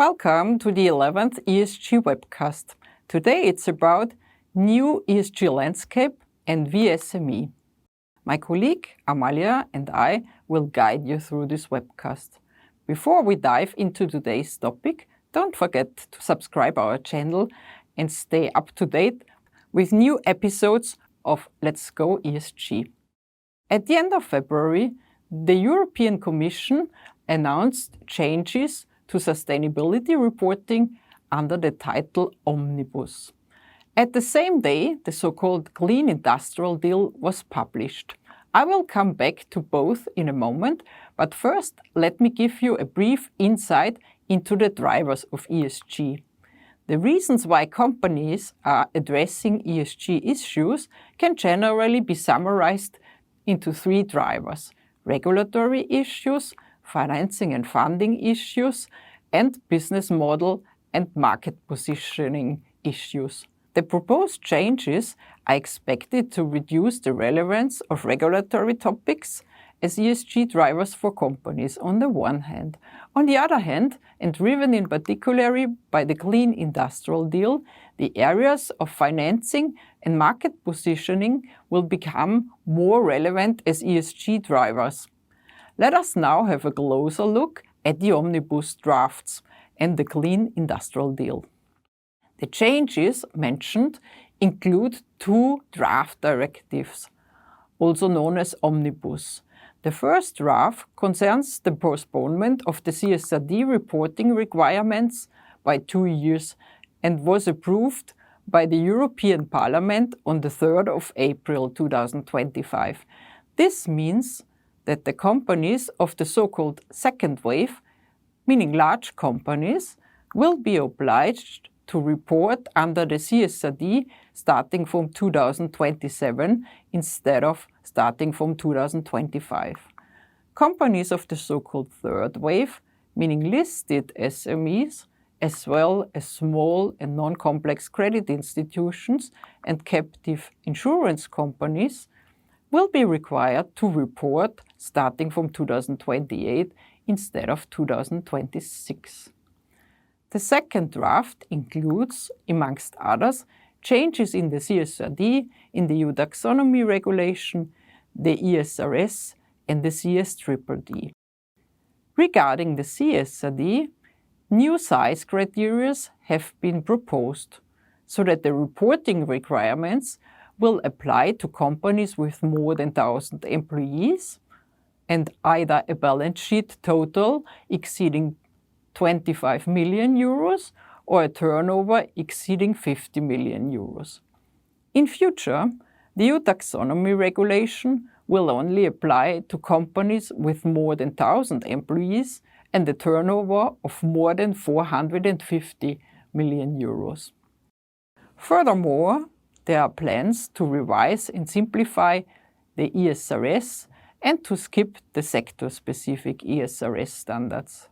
Welcome to the 11th ESG webcast. Today it's about new ESG landscape and VSME. My colleague Amalia and I will guide you through this webcast. Before we dive into today's topic, don't forget to subscribe our channel and stay up to date with new episodes of Let's Go ESG. At the end of February, the European Commission announced changes to sustainability reporting under the title Omnibus. At the same day, the so-called Clean Industrial Deal was published. I will come back to both in a moment, but first let me give you a brief insight into the drivers of ESG. The reasons why companies are addressing ESG issues can generally be summarized into three drivers: regulatory issues, financing and funding issues, and business model and market positioning issues. The proposed changes are expected to reduce the relevance of regulatory topics as ESG drivers for companies on the one hand. On the other hand, and driven in particular by the Clean Industrial Deal, the areas of financing and market positioning will become more relevant as ESG drivers. Let us now have a closer look at the Omnibus drafts and the Clean Industrial Deal. The changes mentioned include two draft directives, also known as Omnibus. The first draft concerns the postponement of the CSRD reporting requirements by 2 years and was approved by the European Parliament on the 3rd of April 2025. This means that the companies of the so-called second wave, meaning large companies, will be obliged to report under the CSRD starting from 2027 instead of starting from 2025. Companies of the so-called third wave, meaning listed SMEs, as well as small and non-complex credit institutions and captive insurance companies, will be required to report starting from 2028 instead of 2026. The second draft includes, amongst others, changes in the CSRD, in the EU taxonomy regulation, the ESRS, and the CSDDD. Regarding the CSRD, new size criteria have been proposed so that the reporting requirements will apply to companies with more than 1,000 employees and either a balance sheet total exceeding 25 million euros or a turnover exceeding 50 million euros. In future, the EU taxonomy regulation will only apply to companies with more than 1,000 employees and a turnover of more than 450 million euros. Furthermore, there are plans to revise and simplify the ESRS and to skip the sector-specific ESRS standards.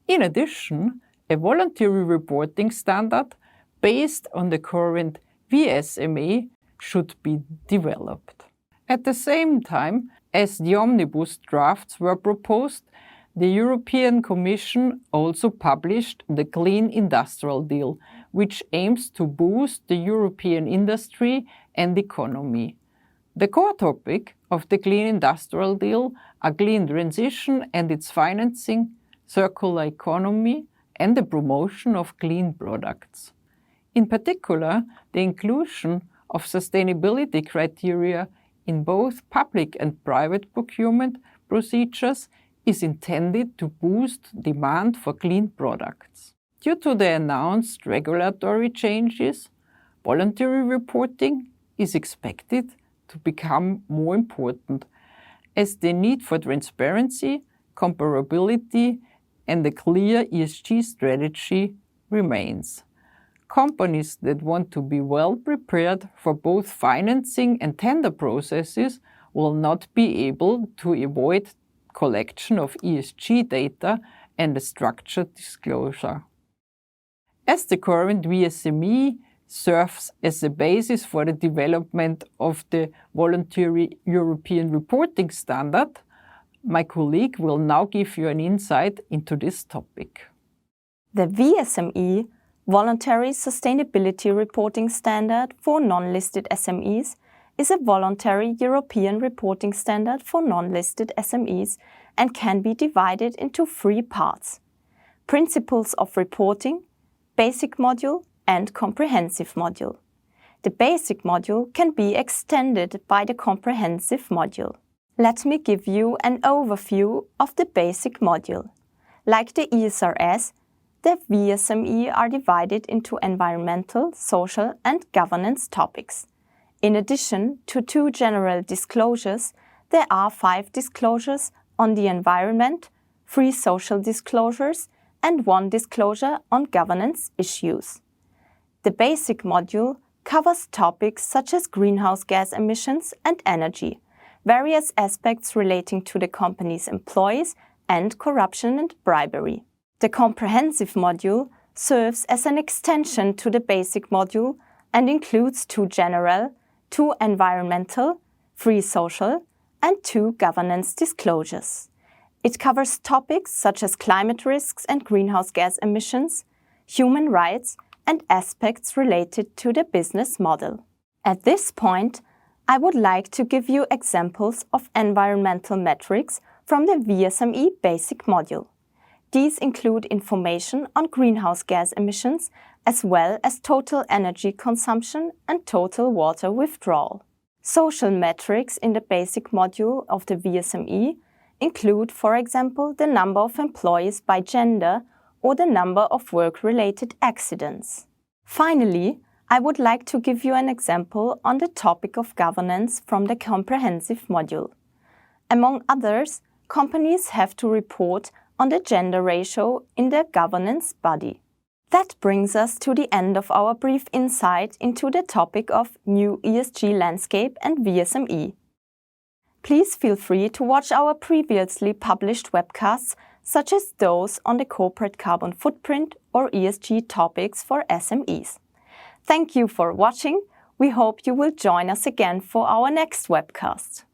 In addition, a voluntary reporting standard based on the current VSME should be developed. At the same time as the Omnibus drafts were proposed, the European Commission also published the Clean Industrial Deal, which aims to boost the European industry and economy. The core topic of the Clean Industrial Deal are clean transition and its financing, circular economy, and the promotion of clean products. In particular, the inclusion of sustainability criteria in both public and private procurement procedures is intended to boost demand for clean products. Due to the announced regulatory changes, voluntary reporting is expected to become more important, as the need for transparency, comparability, and a clear ESG strategy remains. Companies that want to be well prepared for both financing and tender processes will not be able to avoid collection of ESG data and a structured disclosure. As the current VSME serves as a basis for the development of the voluntary European reporting standard, my colleague will now give you an insight into this topic. The VSME, Voluntary Sustainability Reporting Standard for non-listed SMEs, is a voluntary European reporting standard for non-listed SMEs and can be divided into 3 parts: Principles of Reporting, Basic Module and Comprehensive Module. The Basic Module can be extended by the Comprehensive Module. Let me give you an overview of the Basic Module. Like the ESRS, the VSME are divided into environmental, social and governance topics. In addition to 2 general disclosures, there are 5 disclosures on the environment, 3 social disclosures and 1 disclosure on governance issues. The Basic Module covers topics such as greenhouse gas emissions and energy, various aspects relating to the company's employees and corruption and bribery. The Comprehensive Module serves as an extension to the Basic Module and includes 2 general, 2 environmental, 3 social and 2 governance disclosures. It covers topics such as climate risks and greenhouse gas emissions, human rights and aspects related to the business model. At this point, I would like to give you examples of environmental metrics from the VSME Basic Module. These include information on greenhouse gas emissions as well as total energy consumption and total water withdrawal. Social metrics in the Basic Module of the VSME include, for example, the number of employees by gender or the number of work-related accidents. Finally, I would like to give you an example on the topic of governance from the Comprehensive Module. Among others, companies have to report on the gender ratio in their governance body. That brings us to the end of our brief insight into the topic of new ESG landscape and VSME. Please feel free to watch our previously published webcasts, such as those on the corporate carbon footprint or ESG topics for SMEs. Thank you for watching. We hope you will join us again for our next webcast.